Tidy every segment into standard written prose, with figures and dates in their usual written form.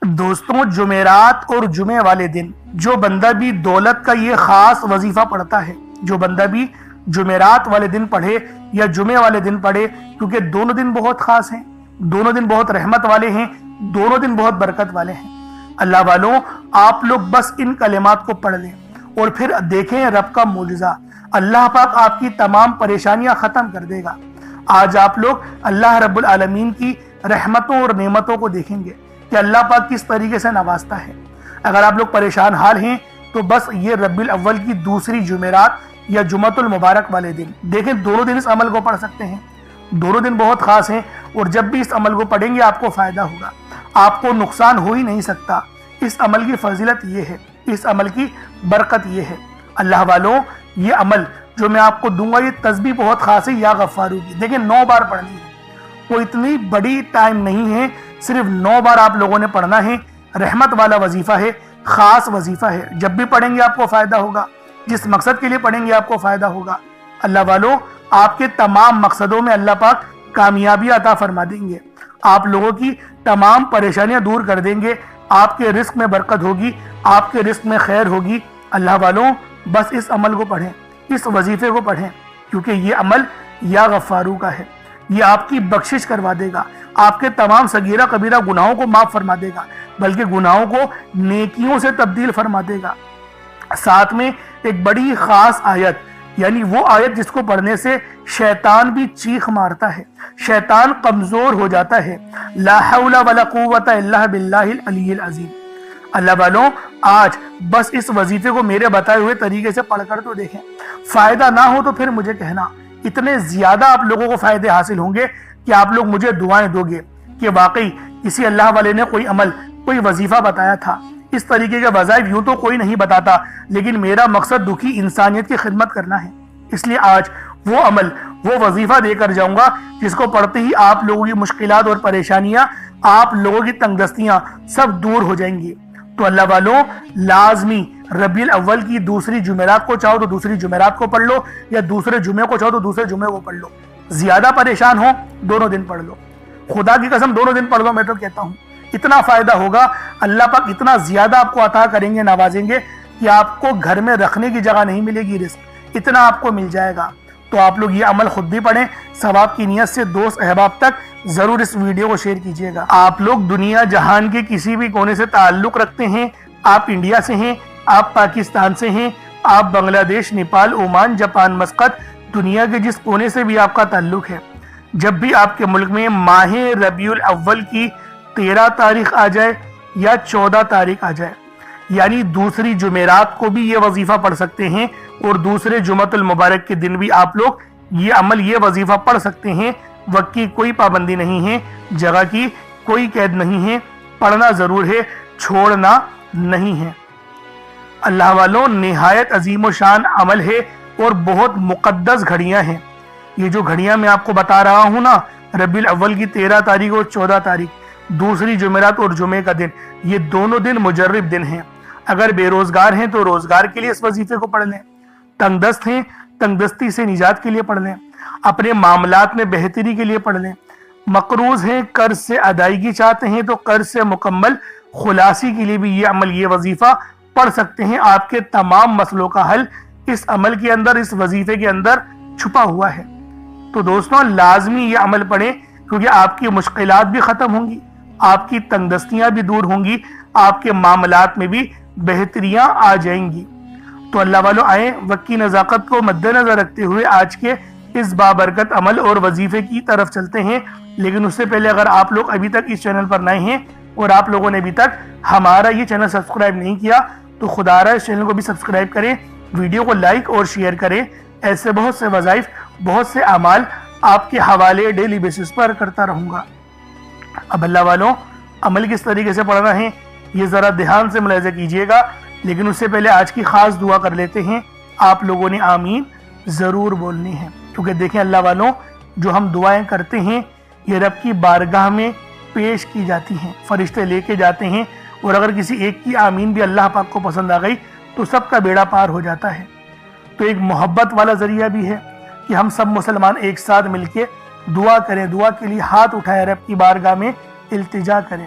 دوستوں، جمعرات اور جمعے والے دن جو بندہ بھی دولت کا یہ خاص وظیفہ پڑھتا ہے، جو بندہ بھی جمعرات والے دن پڑھے یا جمعے والے دن پڑھے، کیونکہ دونوں دن بہت خاص ہیں، دونوں دن بہت رحمت والے ہیں، دونوں دن بہت برکت والے ہیں۔ اللہ والوں، آپ لوگ بس ان کلمات کو پڑھ لیں اور پھر دیکھیں رب کا معجزہ۔ اللہ پاک آپ کی تمام پریشانیاں ختم کر دے گا۔ آج آپ لوگ اللہ رب العالمین کی رحمتوں اور نعمتوں کو دیکھیں گے کہ اللہ پاک کس طریقے سے نوازتا ہے۔ اگر آپ لوگ پریشان حال ہیں تو بس یہ ربیع الاول کی دوسری جمعرات یا جمعۃ المبارک والے دن دیکھیں، دونوں دن اس عمل کو پڑھ سکتے ہیں، دونوں دن بہت خاص ہیں، اور جب بھی اس عمل کو پڑھیں گے آپ کو فائدہ ہوگا، آپ کو نقصان ہو ہی نہیں سکتا۔ اس عمل کی فضیلت یہ ہے، اس عمل کی برکت یہ ہے۔ اللہ والوں، یہ عمل جو میں آپ کو دوں گا، یہ تسبیح بہت خاص ہے یا غفارو کی، دیکھیں 9 بار پڑھنی ہے، کوئی اتنی بڑی ٹائم نہیں ہے، صرف 9 بار آپ لوگوں نے پڑھنا ہے۔ رحمت والا وظیفہ ہے، خاص وظیفہ ہے، جب بھی پڑھیں گے آپ کو فائدہ ہوگا، جس مقصد کے لیے پڑھیں گے آپ کو فائدہ ہوگا۔ اللہ والوں، آپ کے تمام مقصدوں میں اللہ پاک کامیابی عطا فرما دیں گے، آپ لوگوں کی تمام پریشانیاں دور کر دیں گے، آپ کے رزق میں برکت ہوگی، آپ کے رزق میں خیر ہوگی۔ اللہ والوں، بس اس عمل کو پڑھیں، اس وظیفے کو پڑھیں، کیونکہ یہ عمل یا غفارو کا ہے، یہ آپ کی بخشش کروا دے گا، آپ کے تمام صغیرہ کبیرہ گناہوں کو معاف فرما دے گا، بلکہ گناہوں کو نیکیوں سے تبدیل فرما دے گا۔ ساتھ میں ایک بڑی خاص آیت، یعنی وہ آیت جس کو پڑھنے سے شیطان بھی چیخ مارتا ہے، شیطان کمزور ہو جاتا ہے۔ لا حول ولا قوت الا باللہ العلی العظیم۔ اللہ والوں، آج بس اس وظیفے کو میرے بتائے ہوئے طریقے سے پڑھ کر تو دیکھیں، فائدہ نہ ہو تو پھر مجھے کہنا۔ اتنے زیادہ آپ لوگوں کو فائدے حاصل ہوں گے کہ آپ لوگ مجھے دعائیں دو گے کہ واقعی کسی اللہ والے نے کوئی عمل، کوئی وظیفہ بتایا تھا۔ اس طریقے کے وظائف یوں تو کوئی نہیں بتاتا، لیکن میرا مقصد دکھی انسانیت کی خدمت کرنا ہے، اس لیے آج وہ عمل، وہ وظیفہ دے کر جاؤں گا جس کو پڑھتے ہی آپ لوگوں کی مشکلات اور پریشانیاں، آپ لوگوں کی تنگ دستیاں سب دور ہو جائیں گی۔ تو اللہ والوں، لازمی ربیع الاول کی دوسری جمعرات کو چاہو تو دوسری جمعرات کو پڑھ لو، یا دوسرے جمعے کو چاہو تو دوسرے جمعے کو پڑھ لو۔ زیادہ پریشان ہو دونوں دن پڑھ لو، خدا کی قسم دونوں دن پڑھ لو، میں تو کہتا ہوں اتنا فائدہ ہوگا، اللہ پاک اتنا زیادہ آپ کو عطا کریں گے، نوازیں گے کہ آپ کو گھر میں رکھنے کی جگہ نہیں ملے گی، رزق اتنا آپ کو مل جائے گا۔ تو آپ لوگ یہ عمل خود بھی پڑھیں، ثواب کی نیت سے دوست احباب تک ضرور اس ویڈیو کو شیئر کیجیے گا۔ آپ لوگ دنیا جہان کے کسی بھی کونے سے تعلق رکھتے ہیں، آپ انڈیا سے ہیں، آپ پاکستان سے ہیں، آپ بنگلہ دیش، نیپال، عمان، جاپان، مسقط، دنیا کے جس کونے سے بھی آپ کا تعلق ہے، جب بھی آپ کے ملک میں ماہ ربیع الاول کی 13 تاریخ آ جائے یا 14 تاریخ آ جائے، یعنی دوسری جمعرات کو بھی یہ وظیفہ پڑھ سکتے ہیں، اور دوسرے جمعۃ المبارک کے دن بھی آپ لوگ یہ عمل، یہ وظیفہ پڑھ سکتے ہیں۔ وقت کی کوئی پابندی نہیں ہے، جگہ کی کوئی قید نہیں ہے، پڑھنا ضرور ہے، چھوڑنا نہیں ہے۔ اللہ والوں، نہایت عظیم و شان عمل ہے اور بہت مقدس گھڑیاں ہیں۔ یہ جو گھڑیاں میں آپ کو بتا رہا ہوں نا، ربیع الاول کی 13 تاریخ اور 14 تاریخ، دوسری جمعرات اور جمعے کا دن، یہ دونوں دن مجرب دن ہیں۔ اگر بے روزگار ہیں تو روزگار کے لیے اس وظیفے کو پڑھ لیں، تنگ دست ہیں تنگ دستی سے نجات کے لیے پڑھ لیں، اپنے معاملات میں بہتری کے لیے پڑھ لیں، مقروض ہیں، قرض سے ادائیگی چاہتے ہیں تو قرض سے مکمل خلاصی کے لیے بھی یہ عمل، یہ وظیفہ پڑھ سکتے ہیں۔ آپ کے تمام مسئلوں کا حل اس عمل کے اندر، اس وظیفے کے اندر چھپا ہوا ہے۔ تو دوستوں، لازمی یہ عمل پڑھیں، کیونکہ آپ کی مشکلات بھی ختم ہوں گی، آپ کی تنگ دستیاں بھی دور ہوں گی، آپ کے معاملات میں بھی بہتریاں آ جائیں گی۔ تو اللہ والوں، آئیں وقت کی نزاکت کو مد نظر رکھتے ہوئے آج کے اس بابرکت عمل اور وظیفے کی طرف چلتے ہیں۔ لیکن اس سے پہلے اگر آپ لوگ ابھی تک اس چینل پر نئے ہیں اور آپ لوگوں نے ابھی تک ہمارا یہ چینل سبسکرائب نہیں کیا تو خدا را اس چینل کو بھی سبسکرائب کریں، ویڈیو کو لائک اور شیئر کریں۔ ایسے بہت سے وظائف، بہت سے اعمال آپ کے حوالے ڈیلی بیسس پر کرتا رہوں گا۔ اب اللہ والوں، عمل کس طریقے سے پڑھنا ہے یہ ذرا دھیان سے ملاحظہ کیجئے گا، لیکن اس سے پہلے آج کی خاص دعا کر لیتے ہیں۔ آپ لوگوں نے آمین ضرور بولنی ہے، کیونکہ دیکھیں اللہ والوں، جو ہم دعائیں کرتے ہیں یہ رب کی بارگاہ میں پیش کی جاتی ہیں، فرشتے لے کے جاتے ہیں، اور اگر کسی ایک کی آمین بھی اللہ پاک کو پسند آ گئی تو سب کا بیڑا پار ہو جاتا ہے۔ تو ایک محبت والا ذریعہ بھی ہے کہ ہم سب مسلمان ایک ساتھ مل کے دعا کریں، دعا کے لیے ہاتھ اٹھائے، رب کی بارگاہ میں التجا کریں۔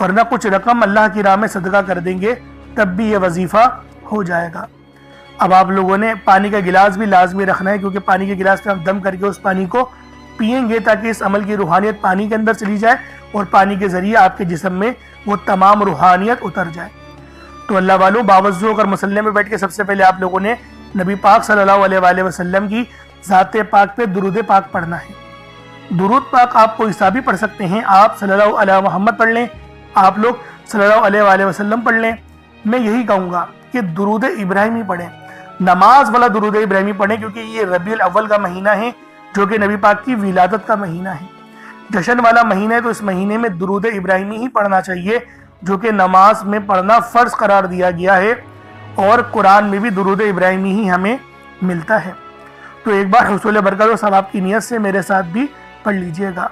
ورنہ کچھ رقم اللہ کی راہ میں صدقہ کر دیں گے تب بھی یہ وظیفہ ہو جائے گا۔ اب آپ لوگوں نے پانی کا گلاس بھی لازمی رکھنا ہے، کیونکہ پانی کے گلاس پہ آپ دم کر کے اس پانی کو پئیں گے تاکہ اس عمل کی روحانیت پانی کے اندر چلی جائے اور پانی کے ذریعے آپ کے جسم میں وہ تمام روحانیت اتر جائے۔ تو اللہ والوں، باوضو ہو کر مصلی میں بیٹھ کے سب سے پہلے آپ لوگوں نے نبی پاک صلی اللہ علیہ وآلہ وسلم کی ذات پاک پہ درود پاک پڑھنا ہے۔ درود پاک آپ کوئی سا بھی پڑھ سکتے ہیں، آپ صلی اللہ علیہ محمد پڑھ لیں، آپ لوگ صلی اللہ علیہ وآلہ وسلم پڑھ لیں۔ میں یہی کہوں گا کہ درود ابراہیمی پڑھیں، نماز والا درود ابراہیمی پڑھیں، کیونکہ یہ ربیع الاول کا مہینہ ہے جو کہ نبی پاک کی ولادت کا مہینہ ہے، جشن والا مہینہ ہے، تو اس مہینے میں درود ابراہیمی ہی پڑھنا چاہیے جو کہ نماز میں پڑھنا فرض قرار دیا گیا ہے، اور قرآن میں بھی درود ابراہیمی ہی ہمیں ملتا ہے۔ تو ایک بار حصول برکت و ثواب کی نیت سے میرے ساتھ بھی پڑھ لیجئے گا۔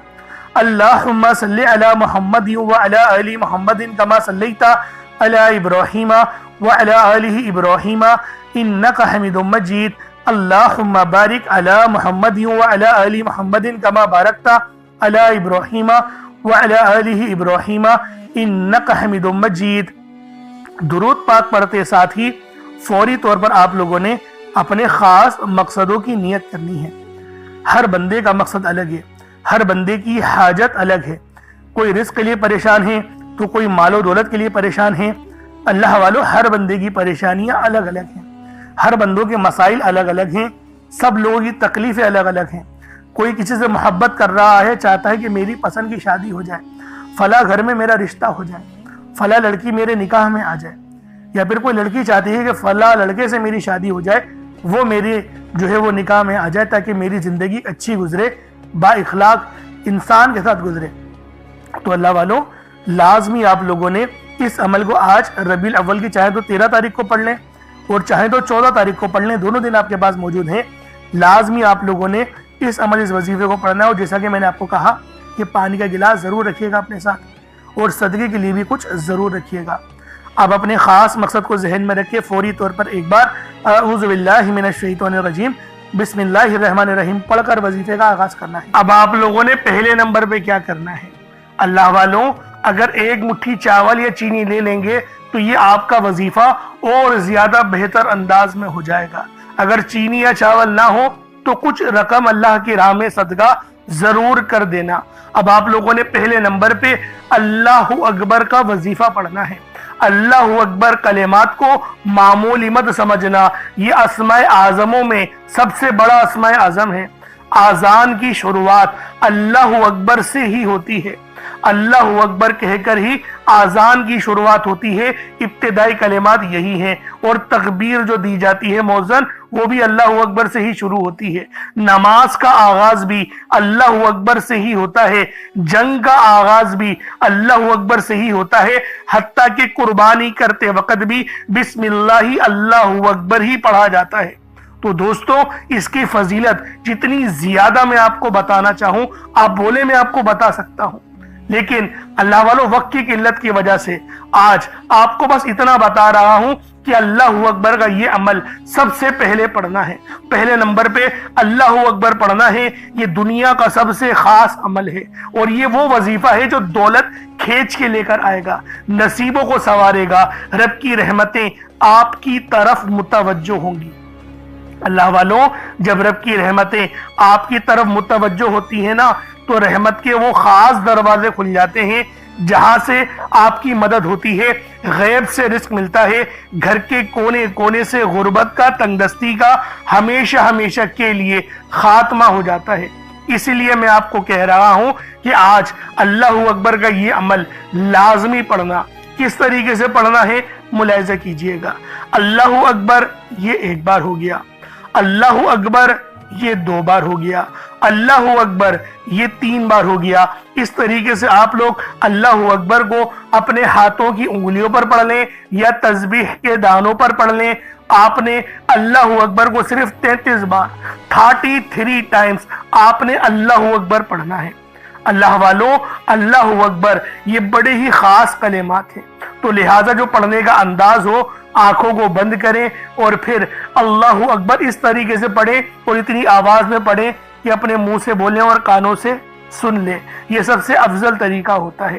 اللہم صلی علی محمد وعلی آل محمد کما صلیت علی ابراہیم وعلی آل ابراہیم انک حمید مجید۔ اللہم بارک علی محمد وعلی آل محمد کما بارکت علی ابراہیم وعلی آل ابراہیم انک حمید مجید۔ درود پاک پڑھتے ساتھ ہی فوری طور پر آپ لوگوں نے اپنے خاص مقصدوں کی نیت کرنی ہے۔ ہر بندے کا مقصد الگ ہے، ہر بندے کی حاجت الگ ہے۔ کوئی رزق کے لیے پریشان ہے تو کوئی مال و دولت کے لیے پریشان ہے۔ اللہ والوں، ہر بندے کی پریشانیاں الگ الگ ہیں، ہر بندوں کے مسائل الگ الگ ہیں، سب لوگوں کی تکلیفیں الگ الگ ہیں۔ کوئی کسی سے محبت کر رہا ہے، چاہتا ہے کہ میری پسند کی شادی ہو جائے، فلاں گھر میں میرا رشتہ ہو جائے، فلاں لڑکی میرے نکاح میں آ جائے، یا پھر کوئی لڑکی چاہتی ہے کہ فلاں لڑکے سے میری شادی ہو جائے، وہ میری جو ہے وہ نکاح میں آ جائے تاکہ میری زندگی اچھی گزرے، با اخلاق انسان کے ساتھ گزرے۔ تو اللہ والوں، لازمی آپ لوگوں نے اس عمل کو آج ربیع الاول کی چاہے تو 13 تاریخ کو پڑھ لیں اور چاہے تو 14 تاریخ کو پڑھ لیں، دونوں دن آپ کے پاس موجود ہیں۔ لازمی آپ لوگوں نے اس عمل، اس وظیفے کو پڑھنا ہے، اور جیسا کہ میں نے آپ کو کہا کہ پانی کا گلاس ضرور رکھیے گا اپنے ساتھ، اور صدقے کے لیے بھی کچھ ضرور رکھیے گا۔ اب اپنے خاص مقصد کو ذہن میں رکھے، فوری طور پر ایک بار اعوذ باللہ من الشیطان الرجیم بسم اللہ الرحمن الرحیم پڑھ کر وظیفے کا آغاز کرنا ہے۔ اب آپ لوگوں نے پہلے نمبر پہ کیا کرنا ہے؟ اللہ والوں، اگر ایک مٹھی چاول یا چینی لے لیں گے تو یہ آپ کا وظیفہ اور زیادہ بہتر انداز میں ہو جائے گا۔ اگر چینی یا چاول نہ ہو تو کچھ رقم اللہ کی راہ میں صدقہ ضرور کر دینا۔ اب آپ لوگوں نے پہلے نمبر پہ اللہ اکبر کا وظیفہ پڑھنا ہے۔ اللہ اکبر کلمات کو معمولی مت سمجھنا، یہ اسماء اعظموں میں سب سے بڑا اسماء اعظم ہے۔ آذان کی شروعات اللہ اکبر سے ہی ہوتی ہے، اللہ اکبر کہہ کر ہی آذان کی شروعات ہوتی ہے، ابتدائی کلمات یہی ہیں، اور تکبیر جو دی جاتی ہے مؤذن، وہ بھی اللہ اکبر سے ہی شروع ہوتی ہے۔ نماز کا آغاز بھی اللہ اکبر سے ہی ہوتا ہے، جنگ کا آغاز بھی اللہ اکبر سے ہی ہوتا ہے، حتیٰ کہ قربانی کرتے وقت بھی بسم اللہ اللہ اکبر ہی پڑھا جاتا ہے۔ تو دوستو، اس کی فضیلت جتنی زیادہ میں آپ کو بتانا چاہوں، آپ بولے میں آپ کو بتا سکتا ہوں، لیکن اللہ والوں وقت کی قلت کی وجہ سے آج آپ کو بس اتنا بتا رہا ہوں کہ اللہ اکبر کا یہ عمل سب سے پہلے پڑھنا ہے، پہلے نمبر پہ اللہ اکبر پڑھنا ہے۔ یہ دنیا کا سب سے خاص عمل ہے، اور یہ وہ وظیفہ ہے جو دولت کھینچ کے لے کر آئے گا، نصیبوں کو سنوارے گا، رب کی رحمتیں آپ کی طرف متوجہ ہوں گی۔ اللہ والوں، جب رب کی رحمتیں آپ کی طرف متوجہ ہوتی ہیں نا، تو رحمت کے وہ خاص دروازے کھل جاتے ہیں جہاں سے آپ کی مدد ہوتی ہے، غیب سے رزق ملتا ہے، گھر کے کونے کونے سے غربت کا، تنگ دستی کا ہمیشہ ہمیشہ کے لیے خاتمہ ہو جاتا ہے۔ اسی لیے میں آپ کو کہہ رہا ہوں کہ آج اللہ اکبر کا یہ عمل لازمی پڑھنا۔ کس طریقے سے پڑھنا ہے ملاحظہ کیجئے گا۔ اللہ اکبر یہ ایک بار ہو گیا، اللہ اکبر یہ 2 بار ہو گیا، اللہ اکبر یہ 3 بار ہو گیا۔ اس طریقے سے آپ لوگ اللہ اکبر کو اپنے ہاتھوں کی انگلیوں پر پڑھ لیں یا تسبیح کے دانوں پر پڑھ لیں۔ آپ نے اللہ اکبر کو صرف 33 بار 33 ٹائمز آپ نے اللہ اکبر پڑھنا ہے۔ اللہ والوں، اللہ اکبر یہ بڑے ہی خاص کلمات ہیں، تو لہٰذا جو پڑھنے کا انداز ہو، آنکھوں کو بند کریں اور پھر اللہ اکبر اس طریقے سے پڑھیں، اور اتنی آواز میں پڑھیں کہ اپنے منہ سے بولیں اور کانوں سے سن لیں۔ یہ سب سے افضل طریقہ ہوتا ہے۔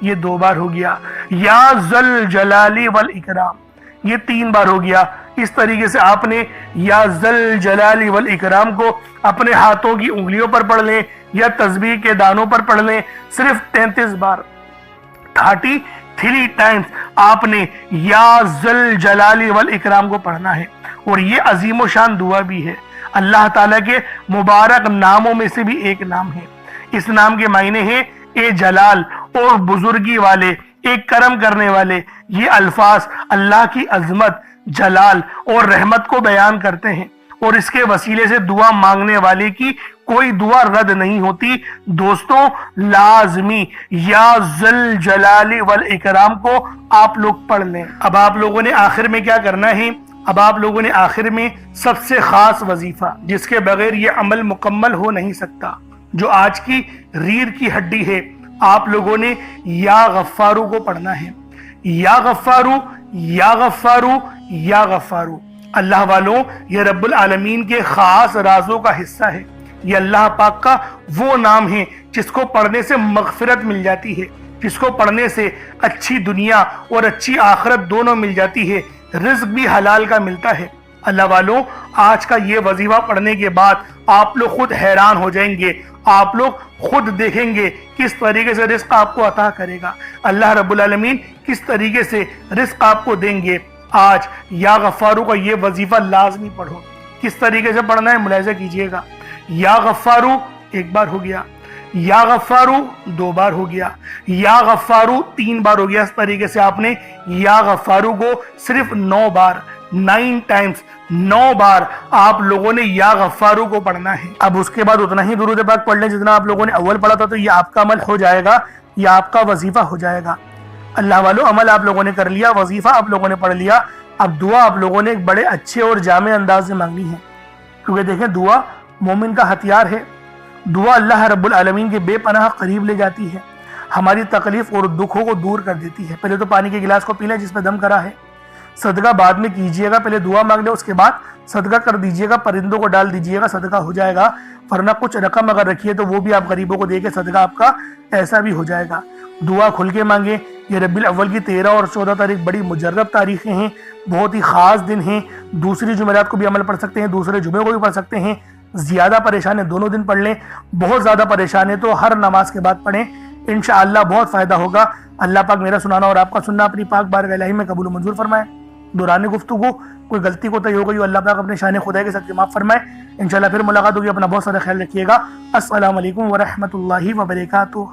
یہ 2 بار ہو گیا، یا ذل جلالی والاکرام یہ 3 بار ہو گیا۔ اس طریقے سے آپ نے یا ذل جلالی والاکرام کو اپنے ہاتھوں کی انگلیوں پر پڑھ لیں یا تسبیح کے دانوں پر پڑھ لیں، صرف 33 بار 33 ٹائمز آپ نے یا ذل جلالی والاکرام کو پڑھنا ہے۔ اور یہ عظیم و شان دعا بھی ہے، اللہ تعالیٰ کے مبارک ناموں میں سے بھی ایک نام ہے۔ اس نام کے معنی ہیں اے جلال اور بزرگی والے، ایک کرم کرنے والے۔ یہ الفاظ اللہ کی عظمت، جلال اور رحمت کو بیان کرتے ہیں، اور اس کے وسیلے سے دعا مانگنے والے کی کوئی دعا رد نہیں ہوتی۔ دوستوں لازمی یا ذل جلال والاکرام کو آپ لوگ پڑھ لیں۔ اب آپ لوگوں نے آخر میں کیا کرنا ہے؟ اب آپ لوگوں نے آخر میں سب سے خاص وظیفہ جس کے بغیر یہ عمل مکمل ہو نہیں سکتا، جو آج کی ریڑھ کی ہڈی ہے، آپ لوگوں نے یا غفارو کو پڑھنا ہے۔ یا غفارو یا غفارو یا غفارو، اللہ والوں یہ رب العالمین کے خاص رازوں کا حصہ ہے۔ یہ اللہ پاک کا وہ نام ہے جس کو پڑھنے سے مغفرت مل جاتی ہے، جس کو پڑھنے سے اچھی دنیا اور اچھی آخرت دونوں مل جاتی ہے، رزق بھی حلال کا ملتا ہے۔ اللہ والوں آج کا یہ وظیفہ پڑھنے کے بعد آپ لوگ خود حیران ہو جائیں گے، آپ لوگ خود دیکھیں گے کس طریقے سے رزق آپ کو عطا کرے گا، اللہ رب العالمین کس طریقے سے رزق آپ کو دیں گے۔ آج یا غفارو کا یہ وظیفہ لازمی پڑھو۔ کس طریقے سے پڑھنا ہے ملاحظہ کیجئے گا۔ یا غفارو 1 بار ہو گیا، یا غفارو 2 بار ہو گیا، یا غفارو 3 بار ہو گیا۔ اس طریقے سے آپ نے یا غفارو کو صرف 9 بار 9 ٹائمز 9 بار آپ لوگوں نے یا غفارو کو پڑھنا ہے۔ اب اس کے بعد اتنا ہی درود پاک پڑھ لیں جتنا آپ لوگوں نے اول پڑھا تھا، تو یہ آپ کا عمل ہو جائے گا، یہ آپ کا وظیفہ ہو جائے گا۔ اللہ والو عمل آپ لوگوں نے کر لیا، وظیفہ آپ لوگوں نے پڑھ لیا۔ اب دعا آپ لوگوں نے ایک بڑے اچھے اور جامع انداز میں مانگنی ہے، کیونکہ دیکھیں دعا مومن کا ہتھیار ہے۔ دعا اللہ رب العالمین کے بے پناہ قریب لے جاتی ہے، ہماری تکلیف اور دکھوں کو دور کر دیتی ہے۔ پہلے تو پانی کے گلاس کو پی لیں جس پہ دم کرا ہے، صدقہ بعد میں کیجئے گا، پہلے دعا مانگ لیں اس کے بعد صدقہ کر دیجئے گا، پرندوں کو ڈال دیجئے گا، صدقہ ہو جائے گا۔ ورنہ کچھ رقم اگر رکھیے تو وہ بھی آپ غریبوں کو دے کے صدقہ آپ کا ایسا بھی ہو جائے گا۔ دعا کھل کے مانگیں۔ یہ ربیع الاول کی 13 اور 14 تاریخ بڑی مجرب تاریخیں ہیں، بہت ہی خاص دن ہیں۔ دوسری جمعرات کو بھی عمل پڑھ سکتے ہیں، دوسرے جمعے کو بھی پڑھ سکتے ہیں۔ زیادہ پریشان ہے دونوں دن پڑھ لیں، بہت زیادہ پریشان ہے تو ہر نماز کے بعد پڑھیں، انشاءاللہ بہت فائدہ ہوگا۔ اللہ پاک میرا سنانا اور آپ کا سننا اپنی پاک بارگاہ الہی میں قبول و منظور فرمائے۔ دوران گفتگو کوئی غلطی کوتاہی ہو گئی، اللہ پاک اپنے شان خدائی کے ساتھ معاف فرمائے۔ انشاءاللہ پھر ملاقات ہوگی، اپنا بہت سارا خیال رکھیے گا۔ السلام علیکم ورحمۃ اللہ وبرکاتہ۔